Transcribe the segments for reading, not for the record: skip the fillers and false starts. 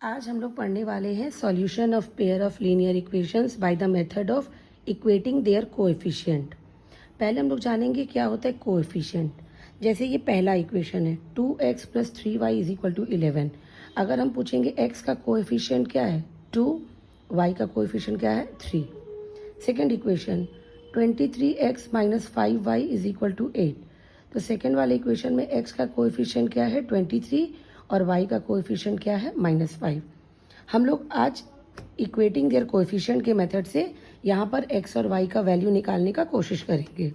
आज हम लोग पढ़ने वाले हैं solution of pair of linear equations by the method of equating their coefficient. पहले हम लोग जानेंगे क्या होता है कोएफिशिएंट। जैसे ये पहला इक्वेशन है 2x + 3y = 11। अगर हम पूछेंगे x का कोएफिशिएंट क्या है 2, y का कोएफिशिएंट क्या है 3। Second equation 23x - 5y = 8। तो सेकेंड वाले इक्वेशन में x का कोएफिशिएंट क्या है 23 और y का कोएफिशिएंट क्या है -5। हम लोग आज इक्वेटिंग देयर कोएफिशिएंट के मेथड से यहाँ पर x और y का वैल्यू निकालने का कोशिश करेंगे।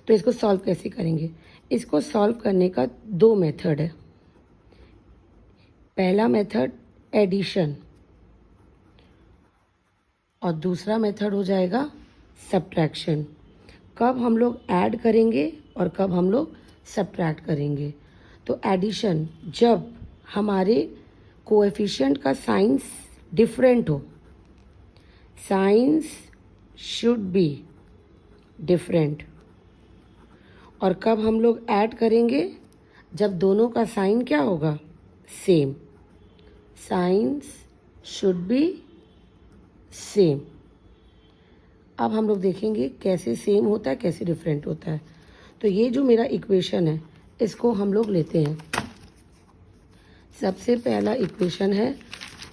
तो इसको सॉल्व कैसे करेंगे? इसको सॉल्व करने का दो मेथड है। पहला मेथड एडिशन और दूसरा मेथड हो जाएगा सब्ट्रैक्शन। कब हम लोग ऐड करेंगे और कब हम लोग सब्ट्रैक्ट करेंगे? तो एडिशन जब हमारे कोएफिशिएंट का साइंस डिफरेंट हो, साइंस शुड बी डिफरेंट। और कब हम लोग ऐड करेंगे? जब दोनों का साइन क्या होगा same. Science should be same. अब हम लोग देखेंगे कैसे सेम होता है कैसे डिफरेंट होता है। तो ये जो मेरा इक्वेशन है इसको हम लोग लेते हैं। सबसे पहला इक्वेशन है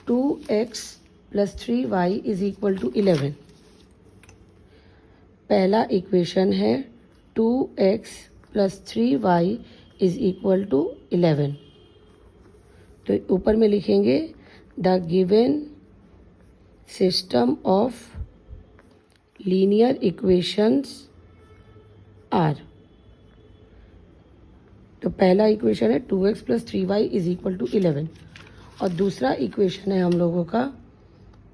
2x + 3y = 11। पहला इक्वेशन है 2x + 3y = 11। तो ऊपर में लिखेंगे the given system of linear equations are. तो पहला इक्वेशन है 2x + 3y = 11 और दूसरा इक्वेशन है हम लोगों का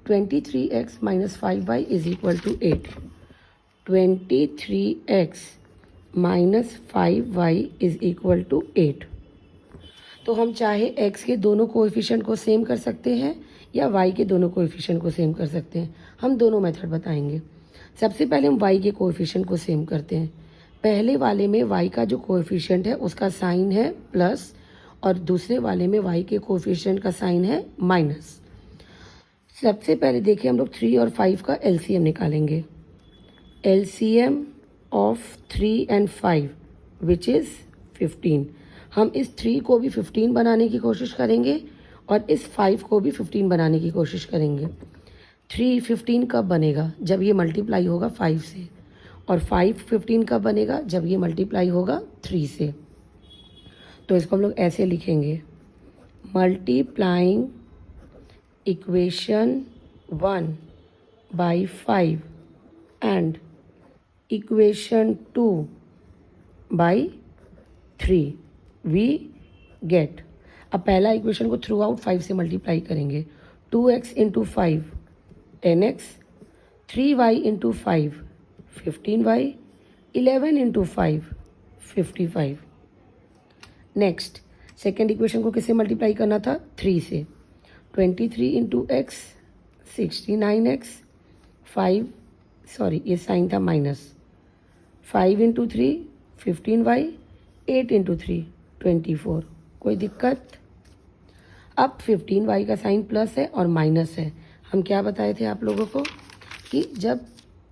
23x - 5y = 8। 23x - 5y = 8। तो हम चाहे x के दोनों कोएफिशिएंट को सेम कर सकते हैं या y के दोनों कोएफिशिएंट को सेम कर सकते हैं। हम दोनों मेथड बताएंगे। सबसे पहले हम y के कोएफिशिएंट को सेम करते हैं। पहले वाले में y का जो कोएफिशिएंट है उसका साइन है प्लस और दूसरे वाले में y के कोएफिशिएंट का साइन है माइनस। सबसे पहले देखिए हम लोग 3 और 5 का एलसीएम निकालेंगे। LCM of 3 and 5 which is 15। हम इस 3 को भी 15 बनाने की कोशिश करेंगे और इस 5 को भी 15 बनाने की कोशिश करेंगे। 3 15 कब बनेगा? जब ये मल्टीप्लाई होगा 5 से। और 5 15 कब बनेगा? जब ये मल्टीप्लाई होगा 3 से। तो इसको हम लोग ऐसे लिखेंगे multiplying equation 1 by 5 and equation 2 by 3 we get. अब पहला इक्वेशन को थ्रू आउट 5 से मल्टीप्लाई करेंगे। 2x × 5 10x, 3y × 5 15y, 11 × 5 55। Next second equation को किससे मल्टीप्लाई करना था? 3 से। 23 × x 69x, 5 सॉरी ये साइन था माइनस, 5 × 3 15y, 8 × 3 24। कोई दिक्कत? अब 15y का साइन प्लस है और माइनस है। हम क्या बताए थे आप लोगों को कि जब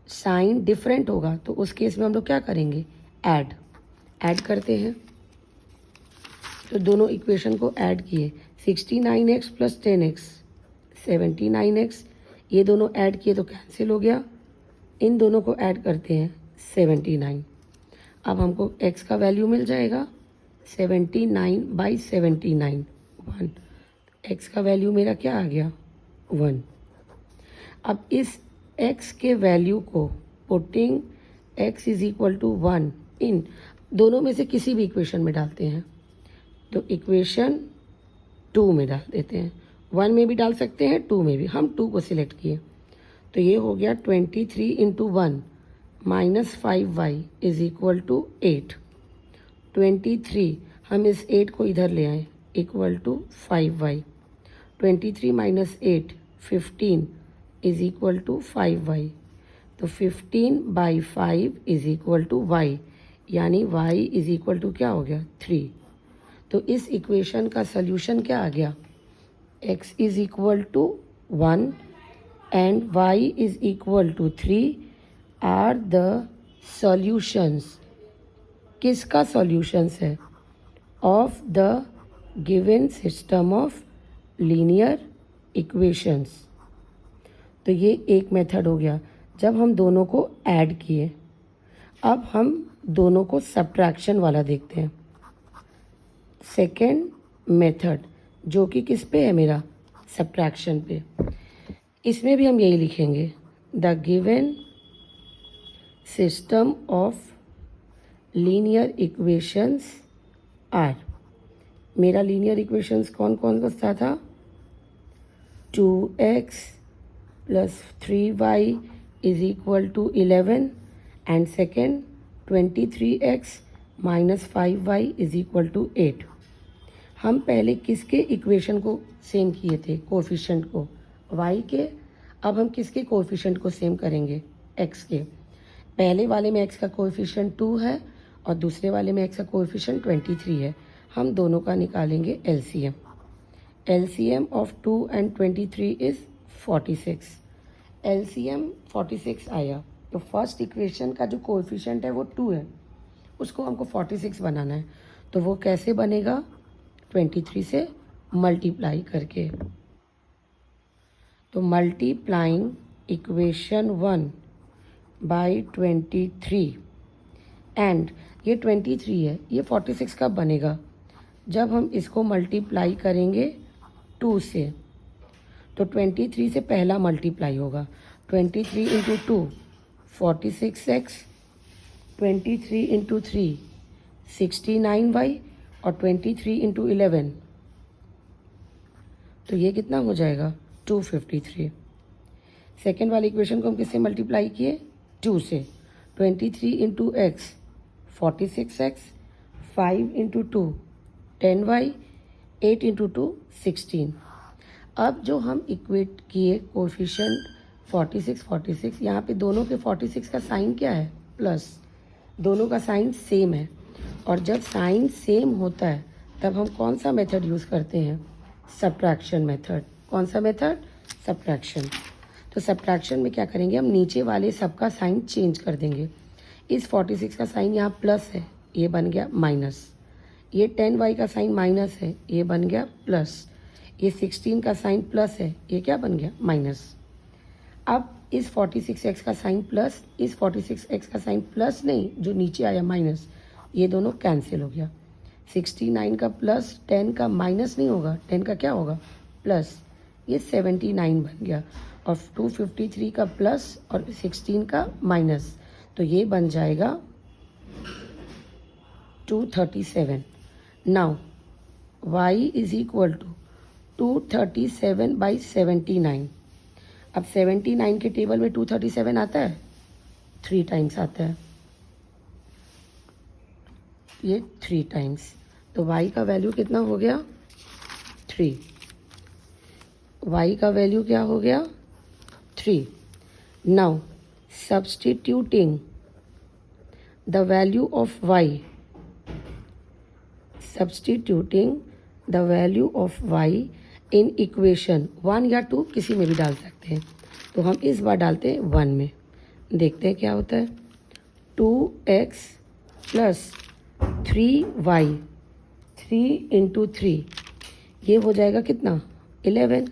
साइन डिफरेंट होगा तो उस केस में हम लोग क्या करेंगे? ऐड करते हैं। तो दोनों इक्वेशन को ऐड किए। 69x + 10x 79x। ये दोनों ऐड किए तो कैंसिल हो गया। इन दोनों को ऐड करते हैं 79। अब हमको x का वैल्यू मिल जाएगा 79/79 1। x का वैल्यू मेरा क्या आ गया 1। अब इस x के वैल्यू को पुटिंग x = 1 इन दोनों में से किसी भी इक्वेशन में डालते हैं। तो इक्वेशन 2 में डाल देते हैं। 1 में भी डाल सकते हैं 2 में भी। हम 2 को सिलेक्ट किए तो ये हो गया 23 × 1 - 5y = 8। 23 हम इस 8 को इधर ले आए = 5y। 23 - 8 15 = 5y। तो 15/5 = y, यानी y = क्या हो गया 3। तो इस इक्वेशन का सल्यूशन क्या आ गया x is equal to 1 and y is equal to 3 are the solutions. किसका सॉल्यूशंस है? Of the given system of linear equations. तो ये एक मेथड हो गया जब हम दोनों को ऐड किए। अब हम दोनों को सब्ट्रैक्शन वाला देखते हैं। सेकेंड मेथड जो कि किस पे है मेरा? सब्ट्रैक्शन पे। इसमें भी हम यही लिखेंगे, the given system of linear equations are. मेरा लीनियर इक्वेशंस कौन कौन सा था? 2x plus 3y is equal to 11 and second 23x minus 5y is equal to 8। हम पहले किसके इक्वेशन को सेम किए थे? कोफिशेंट को, y के। अब हम किसके कोफिशेंट को सेम करेंगे? x के। पहले वाले में x का कोफिशेंट 2 है और दूसरे वाले में x का कोफिशेंट 23 है। हम दोनों का निकालेंगे LCM। LCM of 2 and 23 is 46। LCM 46 आया तो फर्स्ट इक्वेशन का जो कोएफिशिएंट है वो 2 है, उसको हमको 46 बनाना है। तो वो कैसे बनेगा? 23 से मल्टीप्लाई करके। तो मल्टीप्लाइंग इक्वेशन 1 बाई 23 एंड ये 23 है, ये 46 कब बनेगा? जब हम इसको मल्टीप्लाई करेंगे 2 से। तो 23 से पहला मल्टीप्लाई होगा, 23 इंटू 2 46x, 23 इंटू 3 69y और 23 इंटू 11 तो ये कितना हो जाएगा? 253। सेकेंड वाली इक्वेशन को हम किससे मल्टीप्लाई किए? 2 से। 23 into x 46x, 5 into 2 10y, 8 into 2 16। अब जो हम इक्वेट किए कोफिशिएंट 46 यहाँ पे दोनों के 46 का साइन क्या है? प्लस। दोनों का साइन सेम है और जब साइन सेम होता है तब हम कौन सा मेथड यूज़ करते हैं? Subtraction method. कौन सा मेथड? सब्ट्रैक्शन। तो सब्ट्रैक्शन में क्या करेंगे? हम नीचे वाले सबका साइन चेंज कर देंगे। इस 46 का साइन यहाँ प्लस है, ये बन गया माइनस। ये 10y का साइन माइनस है, ये बन गया प्लस। ये 16 का साइन प्लस है, ये क्या बन गया? माइनस। अब इस 46x का साइन प्लस, इस 46x का साइन प्लस नहीं, जो नीचे आया माइनस, ये दोनों कैंसिल हो गया। 69 का प्लस 10 का माइनस नहीं होगा, 10 का क्या होगा? प्लस। ये 79 बन गया और 253 का प्लस और 16 का माइनस, तो ये बन जाएगा 237। Now y is equal to 237 by 79। अब 79 के टेबल में 237 आता है, 3 टाइम्स आता है, ये 3 टाइम्स। तो y का वैल्यू कितना हो गया? 3। y का वैल्यू क्या हो गया? 3। Now substituting the value of y, substituting the value of y in equation 1 या 2 किसी में भी डाल सकते हैं। तो हम इस बार डालते हैं 1 में, देखते हैं क्या होता है। 2x प्लस 3y, 3 इंटू 3 ये हो जाएगा कितना? 11।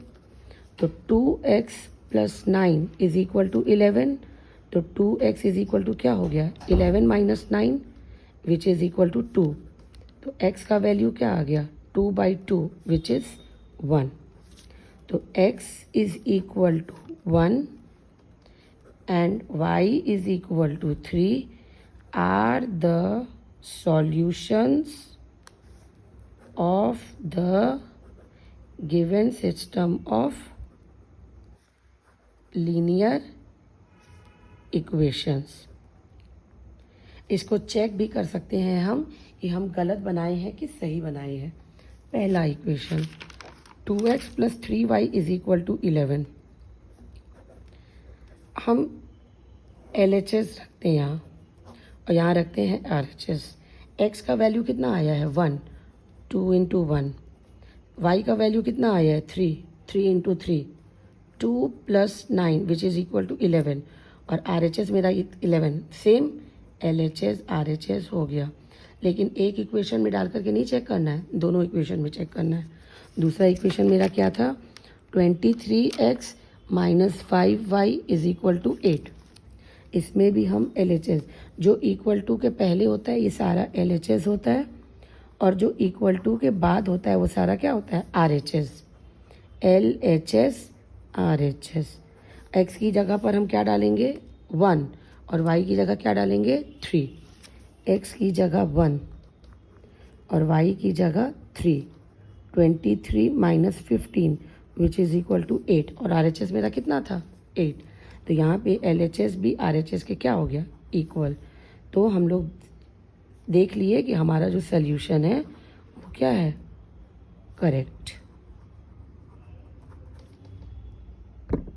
तो 2x plus 9 is equal to 11। तो 2x इज इक्वल टू क्या हो गया? 11 minus 9 which is equal to 2। तो x का वैल्यू क्या आ गया? 2/2 विच इज़ 1। तो x is equal to 1 and y is equal to 3 are the solutions of the given system of linear equations. इसको चेक भी कर सकते हैं हम कि हम गलत बनाए हैं कि सही बनाए हैं। पहला equation 2x plus 3y is equal to 11। हम LHS रखते हैं यहाँ और यहाँ रखते हैं RHS। x का वैल्यू कितना आया है? 1। 2 इंटू 1 y का वैल्यू कितना आया है 3 into 3 2 + 9 which is equal to 11 और RHS मेरा 11 सेम LHS RHS हो गया। लेकिन एक इक्वेशन में डाल करके नहीं चेक करना है, दोनों इक्वेशन में चेक करना है। दूसरा इक्वेशन मेरा क्या था 23x - 5y = 8। इसमें भी हम LHS जो इक्वल टू के पहले होता है ये सारा LHS होता है और जो इक्वल टू के बाद होता है वो सारा क्या होता है RHS LHS RHS। x की जगह पर हम क्या डालेंगे 1 और y की जगह क्या डालेंगे 3। x की जगह 1 और y की जगह 3। 23 - 15 विच इज़ इक्वल टू 8 और RHS मेरा कितना था 8। तो यहाँ पे LHS भी RHS के क्या हो गया इक्वल। तो हम लोग देख लिए कि हमारा जो सल्यूशन है वो क्या है करेक्ट।